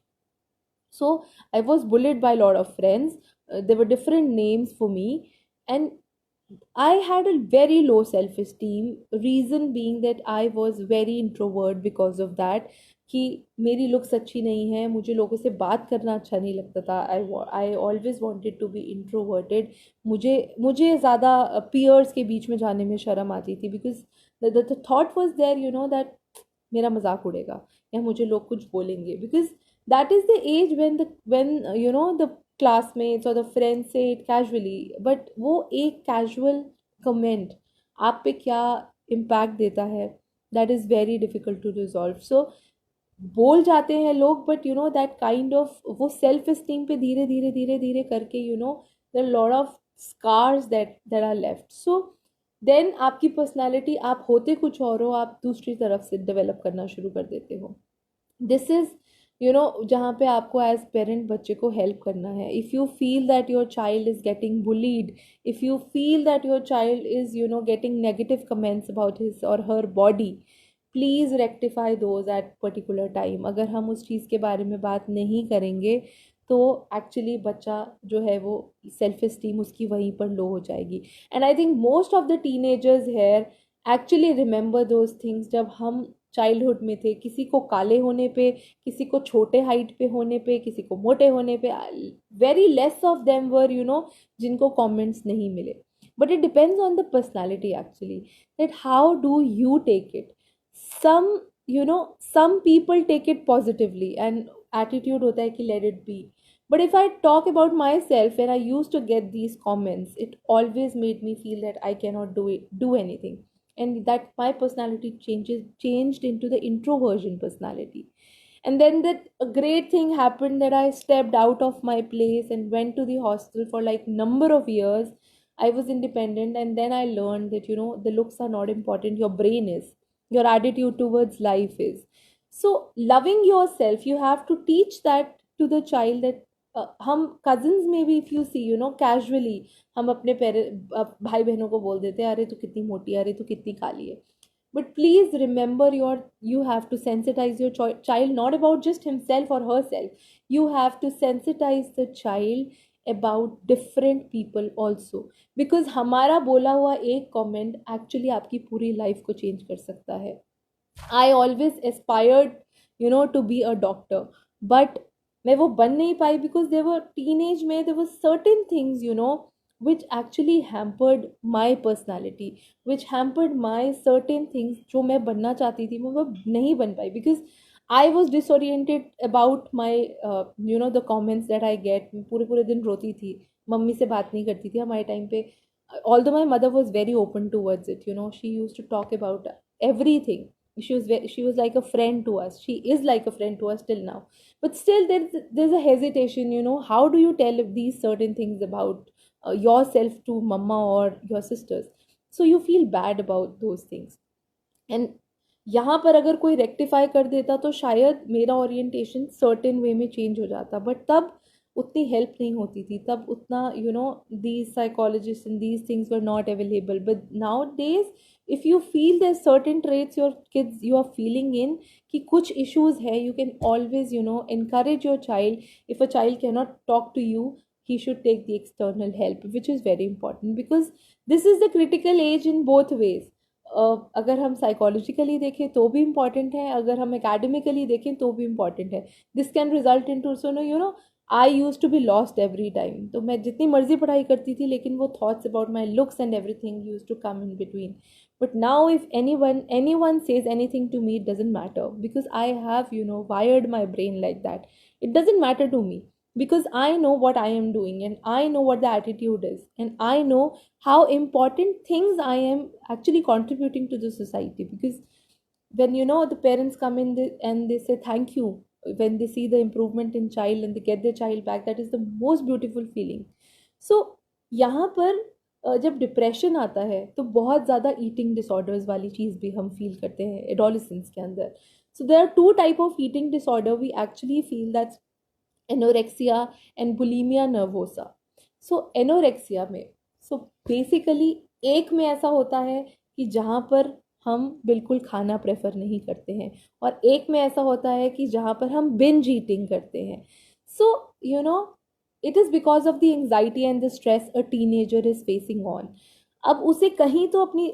so I was bullied by a lot of friends. There were different names for me, and I had a very low self-esteem. Reason being that I was very introvert because of that. कि मेरी looks अच्छी नहीं है, मुझे लोगों से बात करना अच्छा नहीं लगता था. I always wanted to be introverted. मुझे ज़्यादा पीयर्स के बीच में जाने में शर्म आती थी because the thought was there that मेरा मजाक उड़ेगा या मुझे लोग कुछ बोलेंगे, because that is the age when the classmates or the friends say it casually, but वो एक casual comment आप पे क्या impact देता है, that is very difficult to resolve. So बोल जाते हैं लोग, but that kind of वो self esteem पे धीरे धीरे धीरे धीरे करके there are a lot of scars that are left. So then आपकी personality, आप होते कुछ और हो, आप दूसरी तरफ से develop करना शुरू कर देते हो. This is जहाँ पे आपको एज पेरेंट बच्चे को हेल्प करना है. If you feel that your child is getting bullied, if you feel that your child is getting negative comments about his or her body, please rectify those at particular time. अगर हम उस चीज़ के बारे में बात नहीं करेंगे तो एक्चुअली बच्चा जो है वो सेल्फ इस्टीम उसकी वहीं पर लो हो जाएगी. And I think most of the teenagers here actually remember those things. जब हम चाइल्डहुड में थे, किसी को काले होने पे, किसी को छोटे हाइट पे होने पे, किसी को मोटे होने पे, very less of them were जिनको कमेंट्स नहीं मिले. But it depends on the personality actually, that how do you take it. Some, some people take it positively and attitude hota hai ki let it be. But if I talk about myself, when I used to get these comments, it always made me feel that I cannot do anything, and that my personality changed into the introversion personality. And then that a great thing happened, that I stepped out of my place and went to the hostel for like number of years. I was independent, and then I learned that the looks are not important, your brain is, your attitude towards life is. So loving yourself, you have to teach that to the child, that हम cousins में भी, if you see, casually हम अपने भाई बहनों को बोल देते हैं, अरे तू कितनी मोटी है, अरे तू कितनी काली है. But please remember, you have to sensitize your child, not about just himself or herself. You have to sensitize the child about different people also, because हमारा बोला हुआ एक comment actually आपकी पूरी life को change कर सकता है. I always aspired, to be a doctor, but मैं वो बन नहीं पाई, because there were teenage में there were certain things, which actually hampered my personality, which hampered my certain things जो मैं बनना चाहती थी, मैं वो नहीं बन पाई, because I was disoriented about my the comments that I get. पूरे पूरे दिन रोती थी, मम्मी से बात नहीं करती थी हमारे टाइम पे. Although my mother was very open towards it, she used to talk about everything. She was like a friend to us. She is like a friend to us till now. But still, there's a hesitation. How do you tell these certain things about yourself to mama or your sisters? So you feel bad about those things. And यहाँ पर अगर कोई rectify कर देता तो शायद मेरा orientation certain way में चेंज हो जाता, बट तब उतनी हेल्प नहीं होती थी, तब उतना these psychologist and these things were not available. But nowadays if you feel there certain traits your kids you are feeling in कि कुछ इश्यूज है, you can always encourage your child. If a child cannot talk to you, he should take the external help, which is very important, because this is the critical age in both ways. अगर हम psychologically देखें तो भी important है, अगर हम academically देखें तो भी इम्पॉर्टेंट है. This can result in to I use to be lost every time. तो मैं जितनी मर्जी पढ़ाई करती थी, लेकिन वो thoughts about my looks and everything use to come in between. But now if anyone says anything to me, it doesn't matter, because I have wired my brain like that. It doesn't matter to me, because I know what I am doing, and I know what the attitude is, and I know how important things I am actually contributing to the society. Because when the parents come in and they say thank you, when they see the improvement in child and they get their child back, that is the most beautiful feeling. So यहाँ पर जब depression आता है तो बहुत ज़्यादा eating disorders वाली चीज़ भी हम फील करते हैं एडोलेसेंस के अंदर. So there are two type of eating disorder we actually feel, that's anorexia and bulimia nervosa. So anorexia में, सो बेसिकली एक में ऐसा होता है कि जहाँ पर हम बिल्कुल खाना प्रेफर नहीं करते हैं, और एक में ऐसा होता है कि जहाँ पर हम बिंज ईटिंग करते हैं. सो it is because of the anxiety and the stress a teenager is facing on. अब उसे कहीं तो अपनी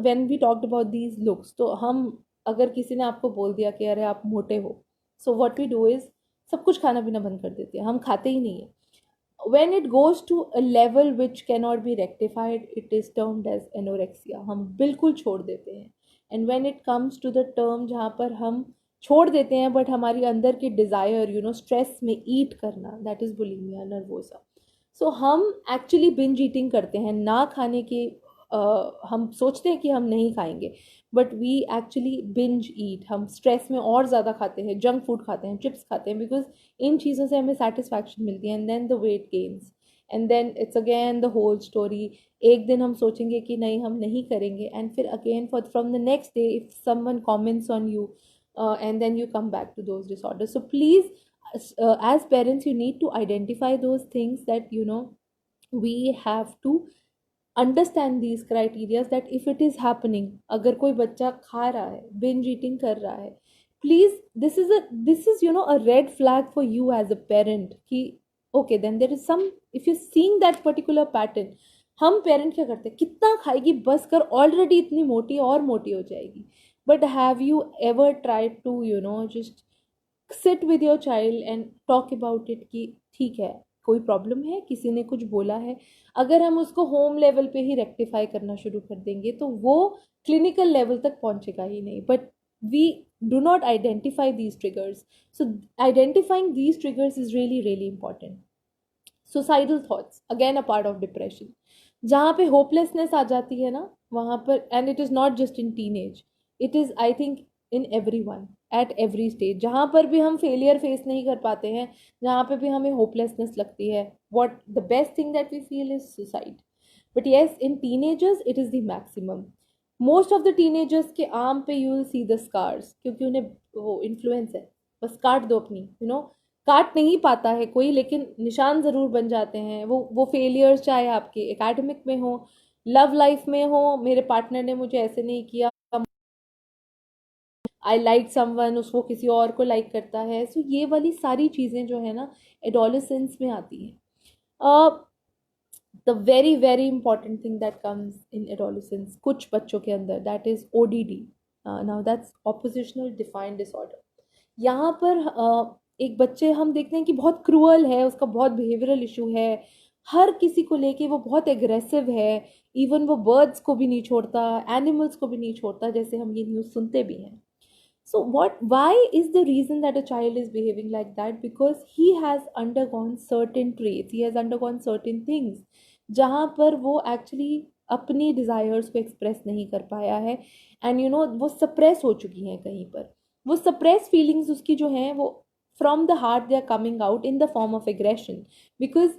when we talked about these looks, तो हम अगर किसी ने आपको बोल दिया कि अरे आप मोटे हो, so what we do is सब कुछ खाना पीना बंद कर देते हैं, हम खाते ही नहीं है. When it goes to a level which cannot be rectified, it is termed as anorexia. हम बिल्कुल छोड़ देते हैं. And when it comes to the term जहाँ पर हम छोड़ देते हैं बट हमारी अंदर की डिज़ायर स्ट्रेस में ईट करना, दैट इज़ बुलिमिया नर्वोसा. सो हम एक्चुअली बिंज ईटिंग करते हैं, ना खाने की हम सोचते हैं कि हम नहीं खाएंगे, बट वी एक्चुअली बिंज ईट. हम स्ट्रेस में और ज़्यादा खाते हैं, जंक फूड खाते हैं, चिप्स खाते हैं, बिकॉज इन चीज़ों से हमें सेटिस्फैक्शन मिलती है. And then the weight gains, and then it's again the whole story. एक दिन हम सोचेंगे कि नहीं हम नहीं करेंगे, एंड फिर again from the next day if someone comments on you, and then you come back to those disorders. So please, as parents, you need to identify those things, that we have to understand these criteria, that if it is happening, अगर कोई बच्चा खा रहा है, binge eating कर रहा है, please, this is a red flag for you as a parent कि okay, then there is some, if you're seeing that particular pattern. हम पेरेंट क्या करते हैं, कितना खाएगी बस कर, ऑलरेडी इतनी मोटी और मोटी हो जाएगी. But have you ever tried to just sit with your child and talk about it कि ठीक है, कोई प्रॉब्लम है, किसी ने कुछ बोला है. अगर हम उसको होम लेवल पे ही रेक्टिफाई करना शुरू कर देंगे तो वो क्लिनिकल लेवल तक पहुंचेगा ही नहीं. But we do not identify these triggers. So identifying these triggers is really really important. Suicidal thoughts, again a part of depression. जहाँ पे होपलेसनेस आ जाती है ना, वहाँ पर, and it is not just in teenage, it is I think in every one at every stage. जहाँ पर भी हम फेलियर फेस नहीं कर पाते हैं, जहाँ पे भी हमें होपलेसनेस लगती है, what the best thing that we feel is suicide. But yes, in teenagers it is the maximum. Most of the teenagers के आर्म पे you will see the scars, क्योंकि उन्हें वो इन्फ्लुएंस है, बस काट दो अपनी, काट नहीं पाता है कोई, लेकिन निशान ज़रूर बन जाते हैं. वो फेलियर्स चाहे आपके एकेडमिक में हो, लव लाइफ में हो, मेरे पार्टनर ने मुझे ऐसे नहीं किया, आई लाइक समवन, उसको किसी और को लाइक करता है. सो ये वाली सारी चीज़ें जो है ना, एडोलेसेंस में आती हैं. The very very important thing that comes in adolescence कुछ बच्चों के अंदर, that is ODD. Now that's oppositional defiant disorder. यहाँ पर एक बच्चे हम देखते हैं कि बहुत क्रूअल है, उसका बहुत बिहेवियरल इशू है, हर किसी को लेके वो बहुत एग्रेसिव है, इवन वो बर्ड्स को भी नहीं छोड़ता, एनिमल्स को भी नहीं छोड़ता, जैसे हम ये न्यूज़ सुनते भी हैं. So why is the reason that a child is behaving like that? Because he has undergone certain traits, he has undergone certain things, जहाँ पर वो actually अपनी desires को express नहीं कर पाया है, and वो suppress हो चुकी हैं कहीं पर. वो suppress feelings उसकी जो हैं वो from the heart they are coming out in the form of aggression. Because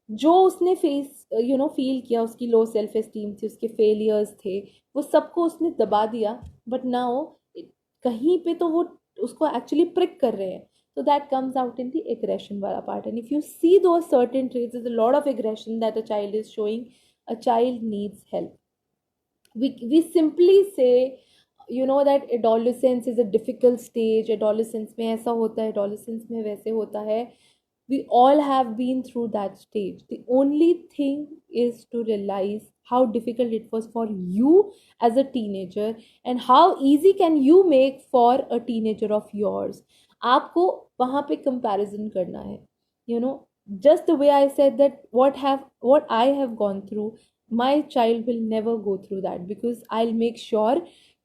जो उसने फेस फील किया, उसकी लो सेल्फ एस्टीम थी, उसके फेलियर्स थे, वो सबको उसने दबा दिया. बट नाउ कहीं पे तो वो उसको एक्चुअली प्रिक कर रहे हैं. So that comes out in the aggression वाला part. And if you see those certain traits, there's a lot of aggression that a child is showing. A child needs help. We simply say that adolescence is a difficult stage. Adolescence में ऐसा होता है, adolescence में वैसे होता है. We all have been through that stage. The only thing is to realize how difficult it was for you as a teenager and how easy can you make for a teenager of yours. आपको वहाँ पे comparison करना है. Just the way I said that what I have gone through, my child will never go through that, because I'll make sure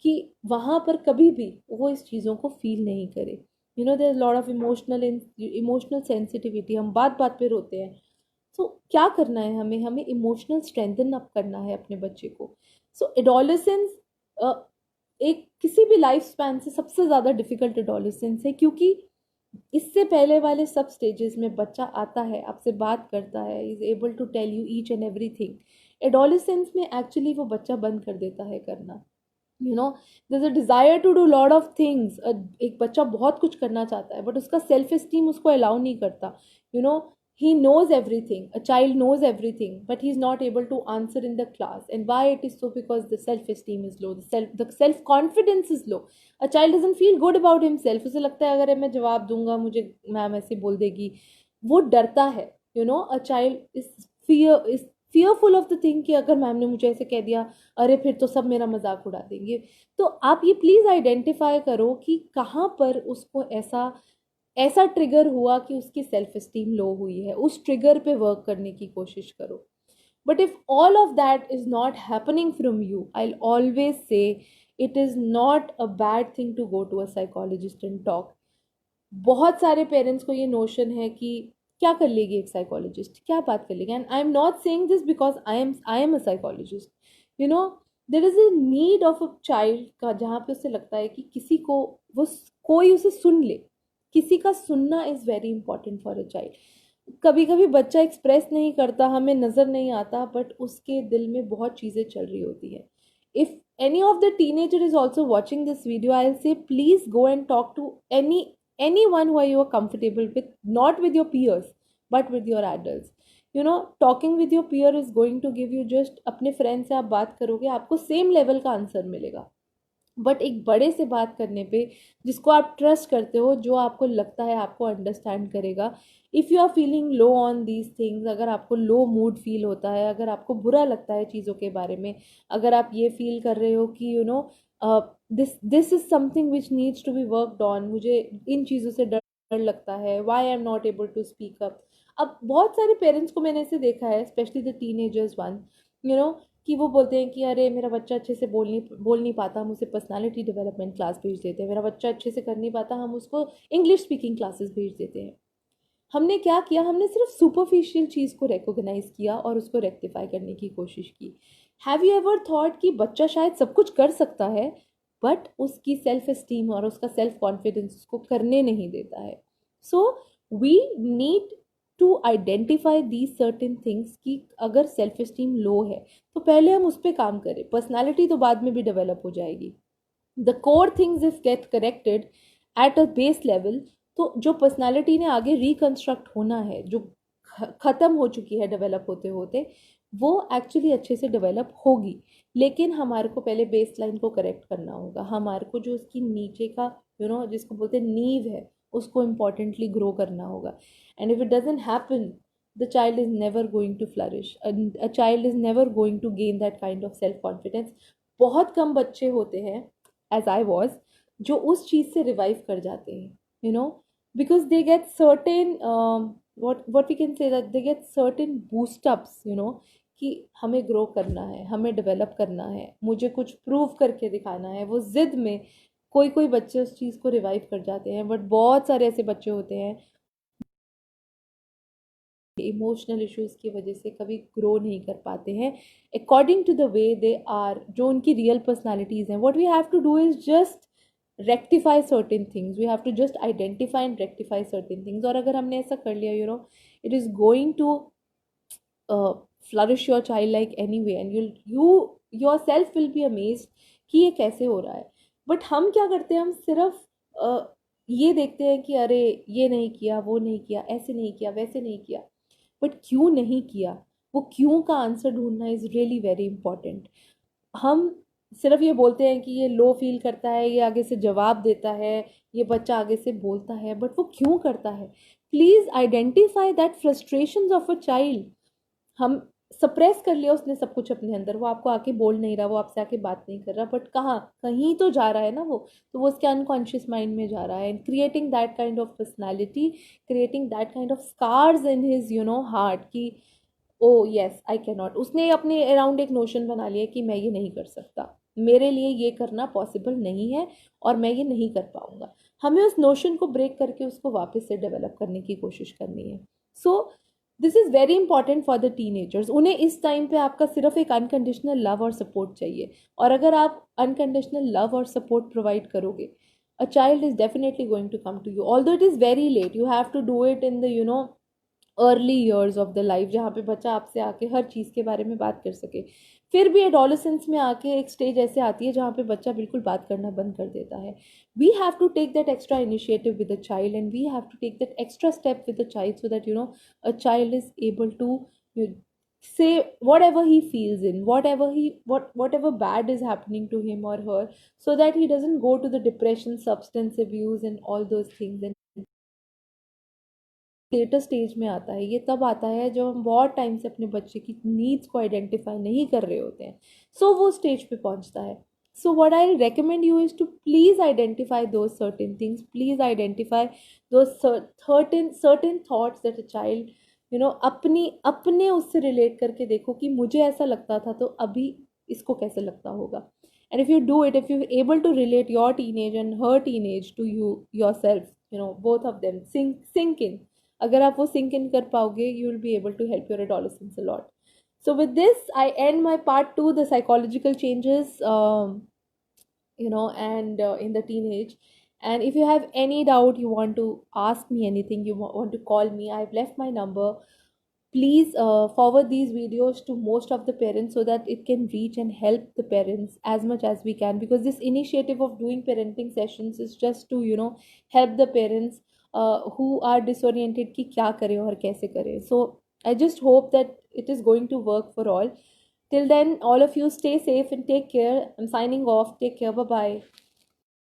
कि वहाँ पर कभी भी वो इस चीज़ों को फील नहीं करे. there's a lot of emotional sensitivity, हम बात बात पे रोते हैं. तो क्या करना है हमें इमोशनल स्ट्रेंथन अप करना है अपने बच्चे को. सो एडोलेसेंस एक किसी भी लाइफ स्पैन से सबसे ज़्यादा डिफिकल्ट एडोलेसेंस है, क्योंकि इससे पहले वाले सब स्टेजेस में बच्चा आता है, आपसे बात करता है, is able to tell you each and everything. Adolescence में एक्चुअली वो बच्चा बंद कर देता है करना. there's a desire to do lot of things. एक बच्चा बहुत कुछ करना चाहता है, बट उसका सेल्फ एस्टीम उसको अलाउ नहीं करता. he knows everything, a child knows everything, but he's not able to answer in the class. And why it is so? Because the self esteem is low, the self confidence is low. A child doesn't feel good about himself. उसे लगता है अगर मैं जवाब दूंगा मुझे ma'am ऐसे बोल देगी, वो डरता है. a child is fearful of the thing कि अगर मैम ने मुझे ऐसे कह दिया, अरे फिर तो सब मेरा मजाक उड़ा देंगे. तो आप ये प्लीज़ आइडेंटिफाई करो कि कहाँ पर उसको ऐसा ट्रिगर हुआ कि उसकी सेल्फ एस्टीम लो हुई है. उस ट्रिगर पे वर्क करने की कोशिश करो. But if all of that is not happening from you, I always say it is not a bad thing to go to a psychologist and talk. बहुत सारे पेरेंट्स को ये नोशन है कि क्या कर लेगी एक साइकोलॉजिस्ट, क्या बात कर लेगी. And I am not saying this because I am a psychologist. There is a need of a child का, जहाँ पे उसे लगता है कि किसी को कोई उसे सुन ले. किसी का सुनना is very important for a child. कभी कभी बच्चा एक्सप्रेस नहीं करता, हमें नज़र नहीं आता, बट उसके दिल में बहुत चीज़ें चल रही होती है. If any of the teenager is also watching this video, I'll say please go and talk to anyone who you are comfortable with, not with your peers but with your adults. Talking with your peer is going to give you just, अपने friend से आप बात करोगे आपको same level का answer मिलेगा. But एक बड़े से बात करने पे, जिसको आप ट्रस्ट करते हो, जो आपको लगता है आपको अंडरस्टैंड करेगा, if you are feeling low on these things, अगर आपको लो मूड फील होता है, अगर आपको बुरा लगता है चीज़ों के बारे में, अगर आप ये फील कर रहे हो कि this is something which needs to be worked on, मुझे इन चीज़ों से डर डर लगता है, why I am not able to speak up. अब बहुत सारे पेरेंट्स को मैंने ऐसे देखा है, specially the teenagers one, you know कि वो बोलते हैं कि अरे मेरा बच्चा अच्छे से बोल नहीं पाता, हम उसे पर्सनालिटी डेवलपमेंट क्लास भेज देते हैं, मेरा बच्चा अच्छे से कर नहीं पाता, हम उसको इंग्लिश स्पीकिंग क्लासेस भेज देते हैं। हमने क्या किया, हमने सिर्फ सुपरफिशियल चीज़ को रिकॉग्नाइज किया और उसको रेक्टिफाई करने की कोशिश की। हैव यू एवर थॉट कि बच्चा शायद सब कुछ कर सकता है, बट उसकी सेल्फ एस्टीम और उसका सेल्फ कॉन्फिडेंस उसको करने नहीं देता है। So we need to identify these certain things कि अगर सेल्फ एस्टीम लो है तो पहले हम उस पर काम करें, पर्सनैलिटी तो बाद में भी डेवलप हो जाएगी। The core things if get corrected at a base level, तो जो पर्सनालिटी ने आगे रिकंस्ट्रक्ट होना है, जो ख़त्म हो चुकी है डेवलप होते होते, वो एक्चुअली अच्छे से डेवलप होगी। लेकिन हमारे को पहले बेस लाइन को करेक्ट करना होगा, हमारे को जो उसकी नीचे का जिसको बोलते हैं नींव है, उसको इम्पॉर्टेंटली ग्रो करना होगा। And if it doesn't happen, the child is never going to flourish, a child is never going to gain that kind of self confidence. बहुत कम बच्चे होते हैं, एज आई वॉज, जो उस चीज़ से रिवाइव कर जाते हैं, because they get certain what we can say, that they get certain boost ups, कि हमें ग्रो करना है, हमें डेवलप करना है, मुझे कुछ प्रूव करके दिखाना है, वो जिद में कोई कोई बच्चे उस चीज़ को रिवाइव कर जाते हैं। बट बहुत सारे ऐसे बच्चे होते हैं इमोशनल इश्यूज की वजह से कभी ग्रो नहीं कर पाते हैं according to the way they are, जो उनकी रियल पर्सनालिटीज़ हैं। What we have to do is just rectify certain things, we have to just identify and rectify certain things. और अगर हमने ऐसा कर लिया, it is going to flourish your child like any way, and you yourself will be amazed कि ये कैसे हो रहा है। बट हम क्या करते हैं, हम सिर्फ ये देखते हैं कि अरे ये नहीं किया, वो नहीं किया, ऐसे नहीं किया, वैसे नहीं किया, बट क्यों नहीं किया, वो क्यों का आंसर ढूंढना इज़ रियली वेरी इंपॉर्टेंट। हम सिर्फ ये बोलते हैं कि ये लो फील करता है, ये आगे से जवाब देता है, ये बच्चा आगे से बोलता है, बट वो क्यों करता है। Please identify that frustrations of a child. हम सप्रेस कर लिया उसने सब कुछ अपने अंदर, वो आपको आके बोल नहीं रहा, वो आपसे आके बात नहीं कर रहा, बट कहाँ कहीं तो जा रहा है ना वो, तो वो उसके अनकॉन्शियस माइंड में जा रहा है, and creating that kind of personality, creating that kind of scars in his heart कि oh yes I cannot. उसने अपने अराउंड एक नोशन बना लिया कि मैं ये नहीं कर सकता, मेरे लिए ये करना पॉसिबल नहीं है, और मैं ये नहीं कर पाऊंगा। हमें उस नोशन को ब्रेक करके उसको वापस से डेवलप करने की कोशिश करनी है। So this is very important for the teenagers. उन्हें इस टाइम पे आपका सिर्फ एक अनकंडीशनल लव और सपोर्ट चाहिए, और अगर आप अनकंडीशनल लव और सपोर्ट प्रोवाइड करोगे, a child is definitely going to come to you, although it is very late. You have to do it in the early years of the life, जहाँ पे बच्चा आपसे आके हर चीज़ के बारे में बात कर सके। फिर भी एडोलेसेंस में आके एक स्टेज ऐसे आती है जहाँ पे बच्चा बिल्कुल बात करना बंद कर देता है। We have to take that extra initiative with the child, and we have to take that extra step with the child, so that a child is able to say whatever he feels in, whatever bad is happening to him or her, so that he doesn't go to the depression, substance abuse and all those things। And later stage में आता है, ये तब आता है जब हम बहुत टाइम से अपने बच्चे की नीड्स को आइडेंटिफाई नहीं कर रहे होते हैं। सो वो स्टेज पे पहुंचता है। So what I recommend you is to please identify those certain things, please identify those certain thoughts that a child अपनी अपने उससे रिलेट करके देखो कि मुझे ऐसा लगता था, तो अभी इसको कैसे लगता होगा। And if you do it, if you able to relate your teenage and her teenage to you yourself, both of them sync in, अगर आप वो सिंक इन कर पाओगे, you will be able to help your adolescence a lot. So with this, I end my part 2, the psychological changes, and in the teenage. And if you have any doubt, you want to ask me anything, you want to call me, I've left my number. Please forward these videos to most of the parents so that it can reach and help the parents as much as we can, because this initiative of doing parenting sessions is just to help the parents who are disoriented कि क्या करें और कैसे करें. So I just hope that it is going to work for all. Till then, all of you stay safe and take care. I'm signing off. Take care. Bye bye.